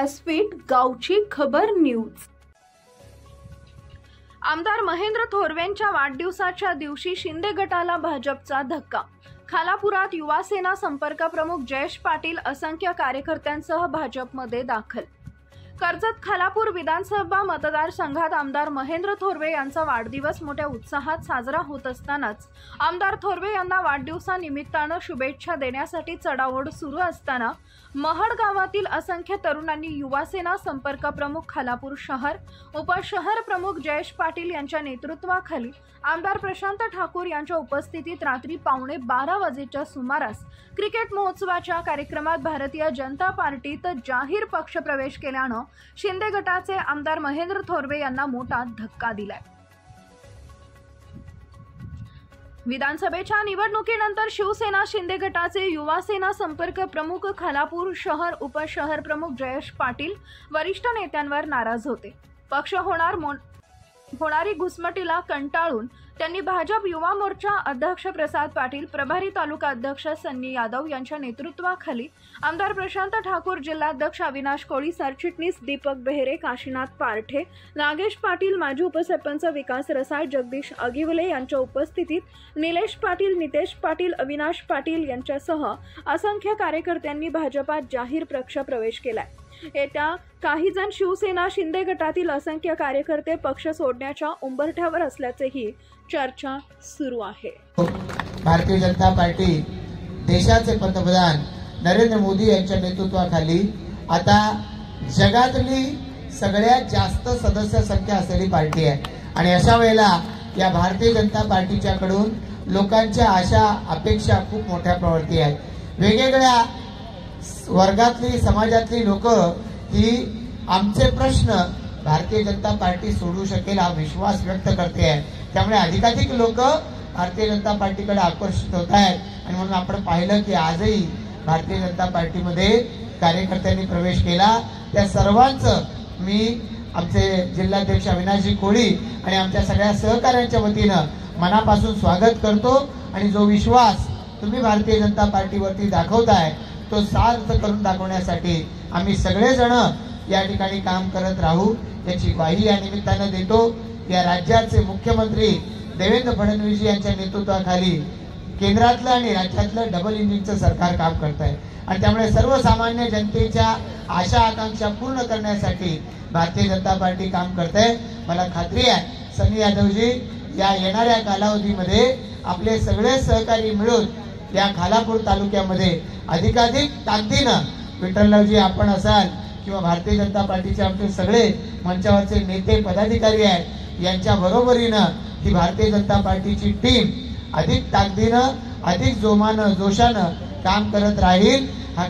व्यासपीठ गावची खबर न्यूज। आमदार महेंद्र थोरवेंच्या वाढदिवसाच्या दिवशी शिंदे गटाला भाजपचा धक्का। खालापुरात युवा सेना संपर्क प्रमुख जयेश पाटील असंख्य कार्यकर्त्यांसह भाजपमध्ये दाखल। कर्जत खालापूर विधानसभा मतदारसंघात आमदार महेंद्र थोरवे यांचा वाढदिवस मोठ्या उत्साहात साजरा होत असतानाच आमदार थोरवे यांना वाढदिवसानिमित्ताने शुभेच्छा देण्यासाठी चढाओढ सुरू असताना महड गावातील असंख्य तरुणांनी युवा सेना संपर्क प्रमुख खालापूर शहर उपशहर प्रमुख जयेश पाटील यांच्या नेतृत्वाखाली आमदार प्रशांत ठाकूर यांच्या उपस्थितीत रात्री 11:15 वाजेच्या सुमारास क्रिकेट महोत्सवाच्या कार्यक्रमात भारतीय जनता पार्टीत जाहीर पक्ष प्रवेश केल्याने शिंदे गटाचे आमदार महेंद्र थोरवे यांना मोठा धक्का दिलाय। विधानसभेच्या निवडणुकीनंतर शिवसेना शिंदे गटाचे युवा सेना संपर्क प्रमुख खालापूर शहर उपशहर प्रमुख जयेश पाटील वरिष्ठ नेत्यांवर नाराज होते। पक्ष होणारी घुसमटीला कंटाळून त्यांनी भाजप युवा मोर्चा अध्यक्ष प्रसाद पाटील, प्रभारी तालुका अध्यक्ष सन्नी यादव यांच्या नेतृत्वाखाली आमदार प्रशांत ठाकूर, जिल्हाध्यक्ष अविनाश कोळी, सरचिटणीस दीपक बेहेरे, काशीनाथ पारठे, नागेश पाटील, माजी उपसरपंच विकास रसाळ, जगदीश अगिवले यांच्या उपस्थितीत निलेश पाटील, नितेश पाटील, अविनाश पाटील यांच्यासह असंख्य कार्यकर्त्यांनी भाजपात जाहीर पक्ष प्रवेश केलाय। येत्या काही जण शिवसेना शिंदे गटातील असंख्य कार्यकर्ते पक्ष सोडण्याच्या उंबरठ्यावर असल्याचेही चर्चा सुरू आहे। भारतीय जनता पार्टी देशाचे पंतप्रधान नरेंद्र मोदी यांच्या नेतृत्वाखाली आता जगातली सगळ्यात जास्त सदस्य संख्या असलेली पार्टी आहे आणि अशा वेळेला या भारतीय जनता पार्टीच्याकडून लोकांच्या आशा अपेक्षा खूप मोठ्या प्रवृत्ती आहेत। वेगवेगळ्या वर्गातली समाजातली लोक ही आमचे प्रश्न भारतीय जनता पार्टी सोडू शकेल हा विश्वास व्यक्त करते आहे। त्यामुळे अधिकाधिक लोक भारतीय जनता पार्टीकडे आकर्षित होत आहेत आणि म्हणून आपण पाहिलं की आजही भारतीय जनता पार्टीमध्ये कार्यकर्त्यांनी प्रवेश केला। त्या सर्वांचं मी आमचे जिल्हाध्यक्ष अविनाशजी कोळी आणि आमच्या सगळ्या सहकाऱ्यांच्या वतीनं मनापासून स्वागत करतो आणि जो विश्वास तुम्ही भारतीय जनता पार्टीवरती दाखवताय तो सार्थ करून दाखवण्यासाठी आम्ही सगळेजण या ठिकाणी काम करत राहू याची ग्वाही या निमित्तानं देतो। या राज्याचे मुख्यमंत्री देवेंद्र फडणवीस यांच्या नेतृत्वाखाली केंद्रातलं आणि राज्यातलं डबल इंजिनचं सरकार काम करत आहे आणि त्यामुळे सर्वसामान्य जनतेच्या आशा आकांक्षा पूर्ण करण्यासाठी भारतीय जनता पार्टी काम करते। मला खात्री आहे सन्नी यादवजी या येणाऱ्या कालावधीमध्ये आपले सगळे सहकारी मिळून या खालापूर तालुक्यामध्ये अधिकाधिक ताकदीनं विठ्ठलरावजी आपण असाल किंवा भारतीय जनता पार्टीचे आमचे सगळे मंचावरचे नेते पदाधिकारी आहेत यांच्या बरोबरीनं ही भारतीय जनता पार्टीची टीम अधिक ताकदीनं अधिक जोमानं जोशानं काम करत राहील। हा